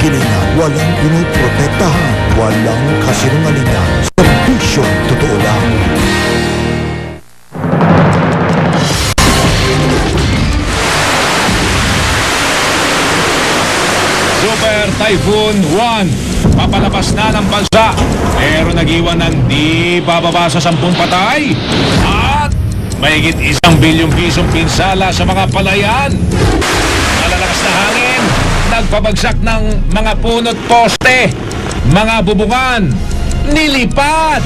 hilingan, walang pinoprotektahan, walang kasinungalingan. Serbisyong totoo lang. Super Typhoon 1, papalabas na ng bansa, pero nag-iwan ng di bababa sa 10 patay at mahigit 1 bilyong pisong pinsala sa mga palayan. Malalakas na hangin, nagpabagsak ng mga puno't poste, mga bubungan, nilipad.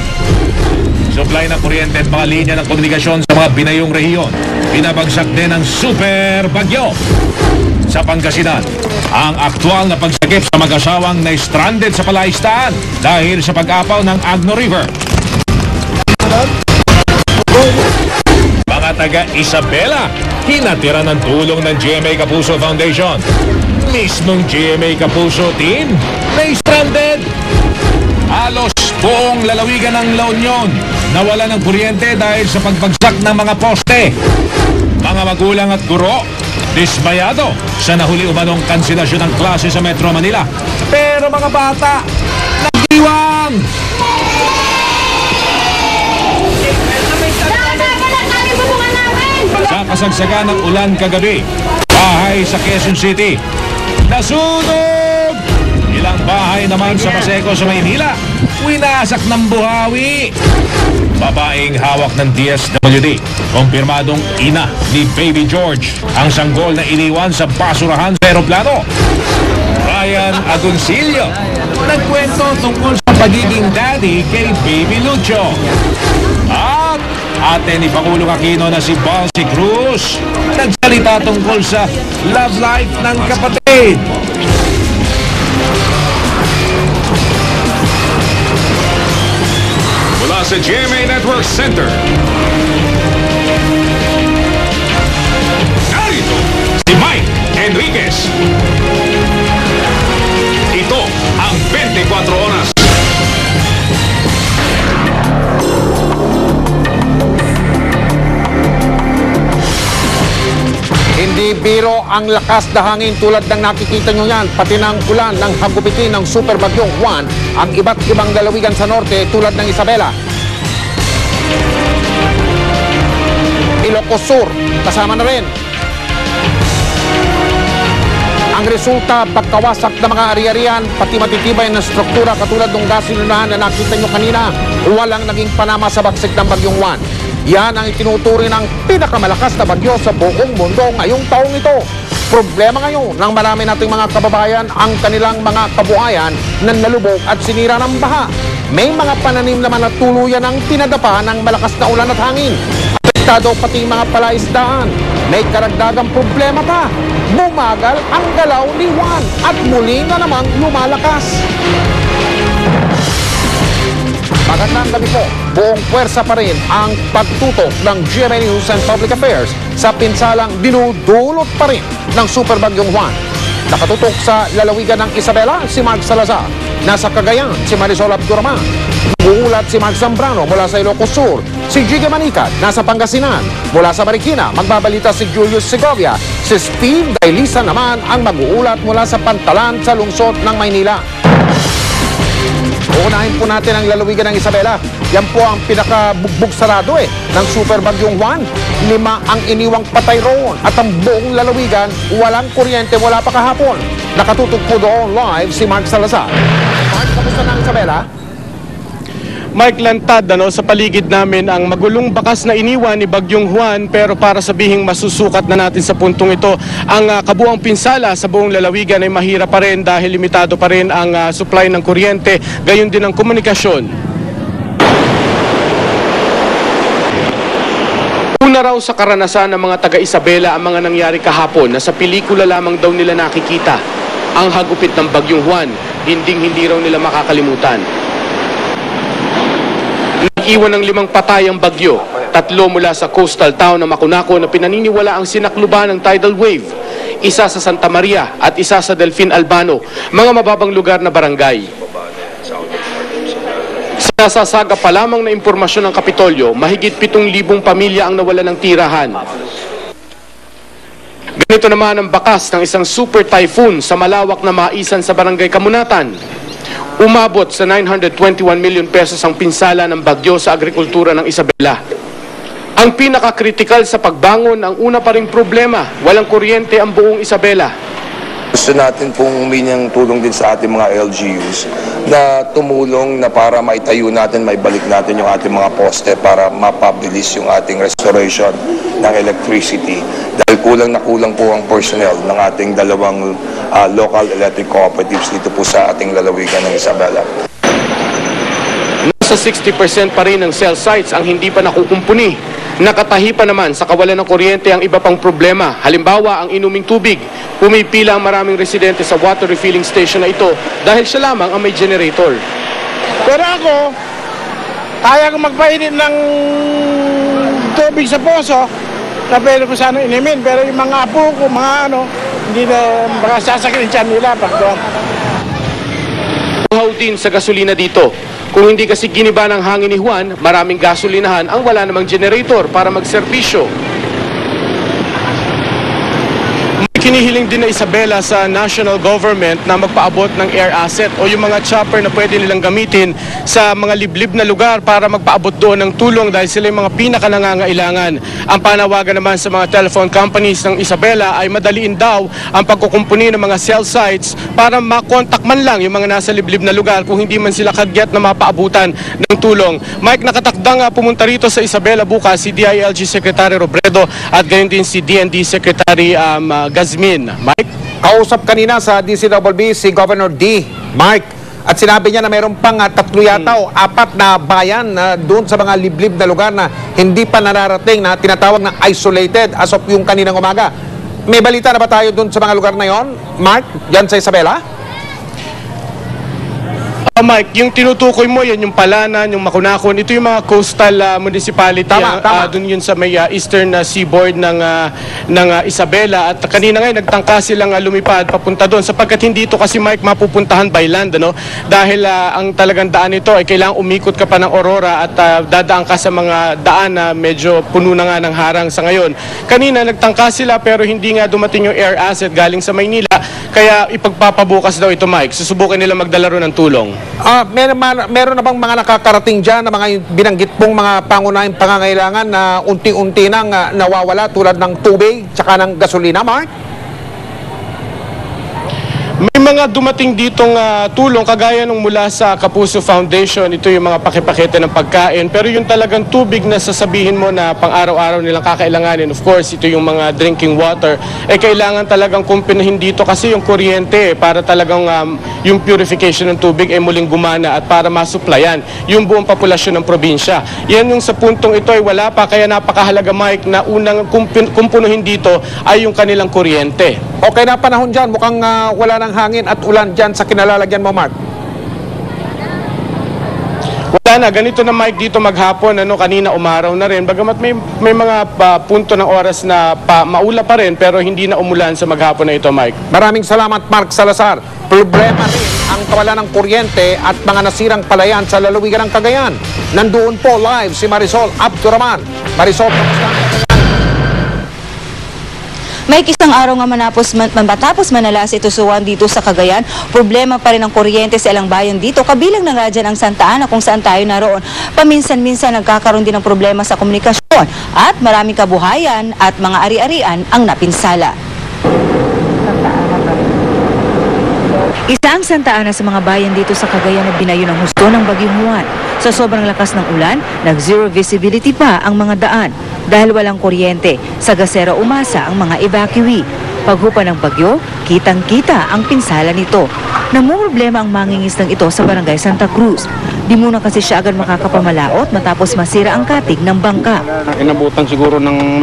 Supply ng kuryente at mga linya ng komunikasyon sa mga binayong rehiyon. Binabagsak din ng super bagyo. Sa Pangasinan, ang aktwal na pagsagip sa mag-asawang na stranded sa palaistaan dahil sa pag-apaw ng Agno River. Mga taga Isabela, hinatira ng tulong ng GMA Kapuso Foundation. Mismong GMA Kapuso team na stranded. Halos buong lalawigan ng La Union nawala ng kuryente dahil sa pagbagsak ng mga poste. Mga magulang at guro dismayado sa nahuli umanong kanselasyon ng klase sa Metro Manila. Pero mga bata, nag-iwang! Sa kasagsagan ng ulan kagabi, bahay sa Quezon City nasunog! Ilang bahay naman sa Paseco sa Maynila, winasak ng buhawi. Babaeng hawak ng DSWD, kumpirmadong ina ni Baby George, ang sanggol na iniwan sa basurahan sa aeroplano. Ryan Agoncillo, nagkwento tungkol sa pagiging daddy kay Baby Lucho. At ate ni Pangulong Aquino na si Balsi Cruz, nagsalita tungkol sa love life ng kapatid. Mula sa GMA Network Center, narito si Mike Enriquez. Ito ang 24 oras. Hindi biro ang lakas na hangin tulad ng nakikita nyo yan, pati ng ulan ng hagupitin ng Super Bagyong Juan ang iba't ibang lalawigan sa norte tulad ng Isabela, Ilocos Sur, kasama na rin. Ang resulta, pagkawasak ng mga ari-arian, pati matitibay na struktura katulad ng gasolinahan na nakita nyo kanina, walang naging panama sa bagsik ng Bagyong Juan. Yan ang itinuturing ng pinakamalakas na bagyo sa buong mundo ngayong taong ito. Problema ngayon ng marami nating mga kababayan ang kanilang mga kabuhayan na nalubog at sinira ng baha. May mga pananim naman na tuluyan ang tinadapa ng malakas na ulan at hangin. Apektado pati mga palaisdaan. May karagdagang problema pa. Bumagal ang galaw ni Juan at muli na namang lumalakas. Magandang gabi po. Buong puwersa pa rin ang pagtutok ng GMA News and Public Affairs sa pinsalang dinudulot pa rin ng Super Bagyong Juan. Nakatutok sa lalawigan ng Isabela, si Mark Salazar. Nasa Cagayan, si Marisol Abduraman. Uulat si Mark Zambrano mula sa Ilocos Sur. Si Jiggy Manicad, nasa Pangasinan. Mula sa Marikina, magbabalita si Julius Segovia. Si Steve Dailisa naman ang mag-uulat mula sa Pantalan sa lungsod ng Maynila. Uunahin po natin ang lalawigan ng Isabela. Yan po ang pinakabugbog sarado ng Super Bagyong Juan. 5 ang iniwang patay roon at ang buong lalawigan walang kuryente wala pa kahapon. Nakatutok po doon live si Mark Salazar. Mark, kamusta na ang Isabela? Mike, lantad sa paligid namin ang magulong bakas na iniwan ni Bagyong Juan, pero para sabihing masusukat na natin sa puntong ito, ang kabuang pinsala sa buong lalawigan ay mahirap pa rin dahil limitado pa rin ang supply ng kuryente, gayon din ang komunikasyon. Una raw sa karanasan ng mga taga-Isabela ang mga nangyari kahapon na sa pelikula lamang daw nila nakikita ang hagupit ng Bagyong Juan, hindi raw nila makakalimutan. Nag-iwan ng 5 patay ang bagyo, 3 mula sa coastal town ng Macunaco na pinaniniwala ang sinakluban ng tidal wave, 1 sa Santa Maria at 1 sa Delfin Albano, mga mababang lugar na barangay. Sinasasaga pa lamang na impormasyon ng Kapitolyo, mahigit 7,000 pamilya ang nawala ng tirahan. Ganito naman ang bakas ng isang super typhoon sa malawak na maisan sa barangay Kamunatan. Umabot sa 921 million pesos ang pinsala ng bagyo sa agrikultura ng Isabela. Ang pinaka-critical sa pagbangon, ang una pa ring problema, walang kuryente ang buong Isabela. Gusto natin pong humingi ng tulong din sa ating mga LGUs na tumulong na para maitayo natin, maibalik natin yung ating mga poste para mapabilis yung ating restoration ng electricity. Dahil kulang na kulang po ang personnel ng ating dalawang local electric cooperatives dito po sa ating lalawigan ng Isabela. Nasa 60% pa rin ng cell sites ang hindi pa nakukumpuni. Nakatahi pa naman sa kawalan ng kuryente ang iba pang problema. Halimbawa, ang inuming tubig. Pumipila ang maraming residente sa water refilling station na ito dahil siya lamang ang may generator. Pero ako, kaya ko magpainit ng tubig sa poso na pwede ko sana inimin. Pero yung mga apo ko, hindi na baka sasakit dyan nila pag doon. Uhaw din sa gasolina dito. Kung hindi kasi giniba ng hangin ni Juan, maraming gasolinahan ang wala namang generator para magserbisyo. Kinihiling din na Isabela sa national government na magpaabot ng air asset o yung mga chopper na pwede nilang gamitin sa mga liblib na lugar para magpaabot doon ng tulong dahil sila yung mga pinakanangangailangan. Ang panawagan naman sa mga telephone companies ng Isabela ay madaliin daw ang pagkukumpuni ng mga cell sites para makontak man lang yung mga nasa liblib na lugar kung hindi man sila kagyat na mapaabutan ng tulong. Mike, nakatakdang pumunta rito sa Isabela bukas si DILG Secretary Robredo at gayon din si DND Secretary Gazmin. Mike? Kausap kanina sa DCWB si Governor D. Mark. At sinabi niya na mayroon pang 3 yata o 4 na bayan na doon sa mga liblib na lugar na hindi pa nararating na tinatawag na isolated as of yung kaninang umaga. May balita na ba tayo doon sa mga lugar na yon, Mark? Yan sa Isabela? Mike, yung tinutukoy mo, yan yung Palanan, yung Makunakon, ito yung mga coastal municipality. Tama. Doon yun sa may eastern seaboard ng Isabela. At kanina ngayon, nagtangka silang lumipad papunta doon sapagkat hindi ito kasi, Mike, mapupuntahan by land. Dahil ang talagang daan ito ay kailangang umikot ka pa ng Aurora at dadaan ka sa mga daan na medyo puno na nga ng harang sa ngayon. Kanina, nagtangka sila pero hindi nga dumating yung air asset galing sa Maynila. Kaya ipagpapabukas daw ito, Mike. Susubukan nila magdala ron ng tulong. Meron na bang mga nakakarating dyan na mga binanggit pong mga pangunahing pangangailangan na unti-unti nang nawawala tulad ng tubig tsaka ng gasolina, Mark? May mga dumating ditong tulong kagaya nung mula sa Kapuso Foundation. Ito yung mga pakipakete ng pagkain. Pero yung talagang tubig na sasabihin mo na pang-araw-araw nilang kakailanganin, of course, ito yung mga drinking water, kailangan talagang kumpinahin dito kasi yung kuryente para talagang yung purification ng tubig ay muling gumana at para masuplayan yung buong populasyon ng probinsya. Yan yung sa puntong ito ay wala pa, kaya napakahalaga, Mike, na unang kumpunuhin dito ay yung kanilang kuryente. Okay na panahon dyan, mukhang wala ng hangin at ulan dyan sa kinalalagyan mo, Mark. Wala na, ganito na, Mike, dito maghapon, kanina umaraw na rin. Bagamat may mga punto ng oras na maula pa rin pero hindi na umulan sa maghapon na ito, Mike. Maraming salamat, Mark Salazar. Problema rin ang kawalan ng kuryente at mga nasirang palayan sa lalawigan ng Cagayan. Nandoon po live si Marisol Abduraman. Marisol, kamusta ang Cagayan? May isang araw nga matapos manalas ito suwan dito sa Cagayan, problema pa rin ang kuryente sa ilang bayan dito, kabilang na nga dyan ang Santa Ana kung saan tayo naroon. Paminsan-minsan nagkakaroon din ng problema sa komunikasyon at maraming kabuhayan at mga ari-arian ang napinsala. Isa ang Santa Ana sa mga bayan dito sa Cagayan na binayo ng husto ng Bagyong Juan. Sa sobrang lakas ng ulan, nag-zero visibility pa ang mga daan. Dahil walang kuryente, sa Gasera umasa ang mga evacuee. Paghupa ng bagyo, kitang-kita ang pinsala nito. Namumroblema ang mangingisdang ito sa barangay Santa Cruz. Di muna kasi siya agad makakapamalaot matapos masira ang katig ng bangka. Inabutan siguro ng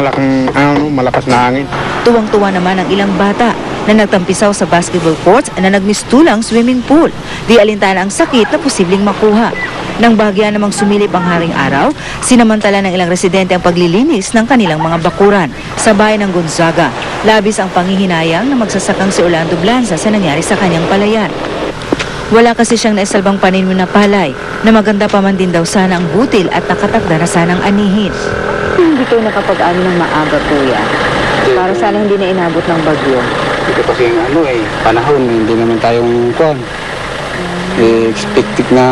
malakas na hangin. Tuwang-tuwa naman ang ilang bata na nagtampisaw sa basketball courts na nagmistulang swimming pool. Di alintana ang sakit na posibleng makuha. Nang bahagya namang sumilip ang haring araw, sinamantala ng ilang residente ang paglilinis ng kanilang mga bakuran sa bayan ng Gonzaga. Labis ang panghihinayang na magsasakang si Orlando Blanza sa nangyari sa kanyang palayan. Wala kasi siyang naisalbang paninmo na palay na maganda pa man din daw sana ang butil at nakatakda na sanang anihin. Hindi kayo nakapag-ano ng maaga, kuya. Para sana hindi na inabot ng bagyo. Ito kasi panahon, hindi naman tayong kuwan. Expected na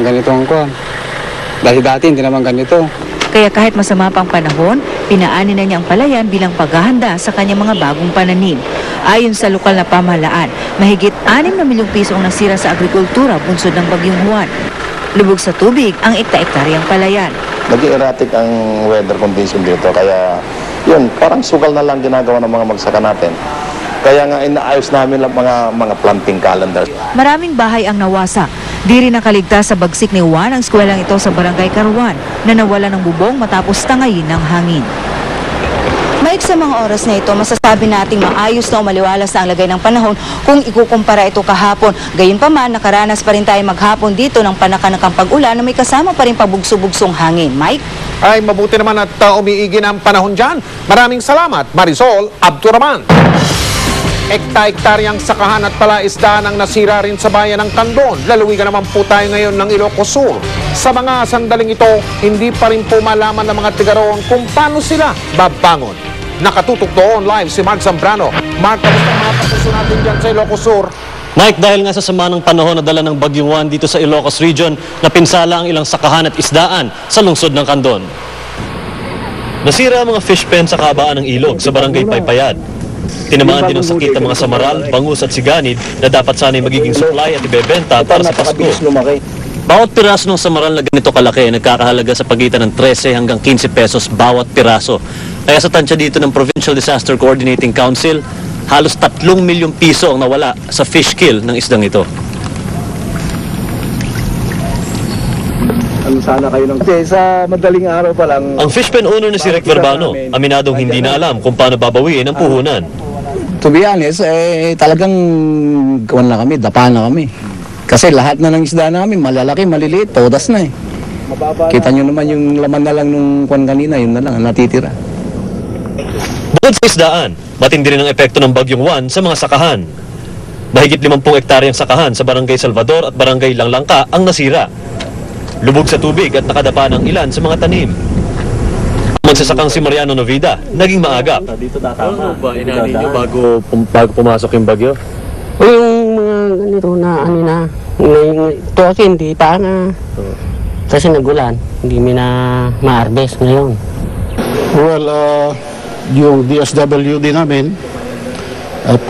ganito ang kuwan. Dahil dati hindi naman ganito. Kaya kahit masama pang panahon, pinaani na niya ang palayan bilang paghahanda sa kanyang mga bagong pananim. Ayon sa lokal na pamahalaan, mahigit 6 na milyong piso ang nasira sa agrikultura bunsod ng Bagyong Juan. Lubog sa tubig ang ekta-ektaryang palayan. Naging erratic ang weather condition dito, kaya yun, parang sugal na lang ginagawa ng mga magsaka natin. Kaya nga inaayos namin lang mga planting calendars. Maraming bahay ang nawasak. Di rin nakaligtas sa bagsik ni Juan ang eskwelang ito sa Barangay Caruan na nawala ng bubong matapos tangayin ng hangin. Mahigit sa mga oras na ito, masasabi nating maayos na umaliwalas na ang lagay ng panahon kung ikukumpara ito kahapon. Gayunpaman, nakaranas pa rin tayo maghapon dito ng panakanakang pag-ulan na may kasama pa rin pabugso-bugsong hangin. Mike? Ay, mabuti naman at umiigin ang panahon dyan. Maraming salamat, Marisol Abduraman. Ekta-ektaryang sakahan at palaisdaan ang nasira rin sa bayan ng Candon. Lalawigan naman po tayo ngayon ng Ilocos Sur. Sa mga sandaling ito, hindi pa rin po malaman ng mga tiga roon kung paano sila babangon. Nakatutok doon live si Mark Zambrano. Mark, kamusta ang mga kapuso natin dyan sa Ilocos Sur? Mike, dahil nga sa sama ng panahon na dala ng Bagyong Juan dito sa Ilocos Region, napinsala ang ilang sakahan at isdaan sa lungsod ng Candon. Nasira ang mga fish pen sa kabaan ng ilog sa barangay Paypayad. Tinamaan din ng sakit ang mga samaral, bangus at siganid na dapat sana'y magiging supply at ibebenta para sa Pasko. Bawat piraso ng samaral na ganito kalaki ay nagkakahalaga sa pagitan ng 13 hanggang 15 pesos bawat piraso. Kaya sa tansya dito ng Provincial Disaster Coordinating Council, halos 3 milyong piso ang nawala sa fish kill ng isdang ito. Sana kayo kasi sa madaling araw pa lang. Ang fish pen owner na si Rick Verbano, aminadong hindi na alam kung paano babawiin ang puhunan. To be honest, talagang gawan na kami, dapa na kami. Kasi lahat na ng isda namin, malalaki, maliliit, todas na eh. Kita nyo naman yung laman na lang nung kwan kanina, yun na lang, natitira. Bukod sa isdaan, matindi rin ang epekto ng Bagyong Juan sa mga sakahan. Mahigit 50 hektaryang sakahan sa Barangay Salvador at Barangay Langlangka ang nasira. Lubog sa tubig at nakadapa ng ilan sa mga tanim. Magsasakang si Mariano Novida, naging maagap. Dito tatama. Ba inanin niyo bago pumasok yung bagyo? O yung mga ganito na ito kasi hindi pa na. Kasi nagulan, hindi mi na ma-harvest ngayon. Well, yung DSWD namin at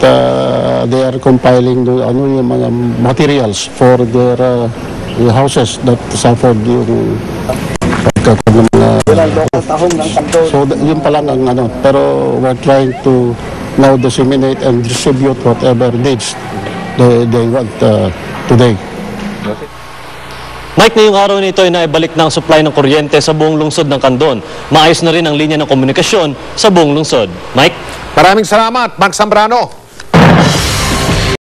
they are compiling yung mga materials for their houses that suffered yung pagkakaroon ng so yun pa lang ang pero we're trying to now disseminate and distribute whatever needs they want today. Mike, ngayong araw nito ay naibalik na ang supply ng kuryente sa buong lungsod ng Candon. Maayos na rin ang linya ng komunikasyon sa buong lungsod. Mike? Maraming salamat, Mark Zambrano.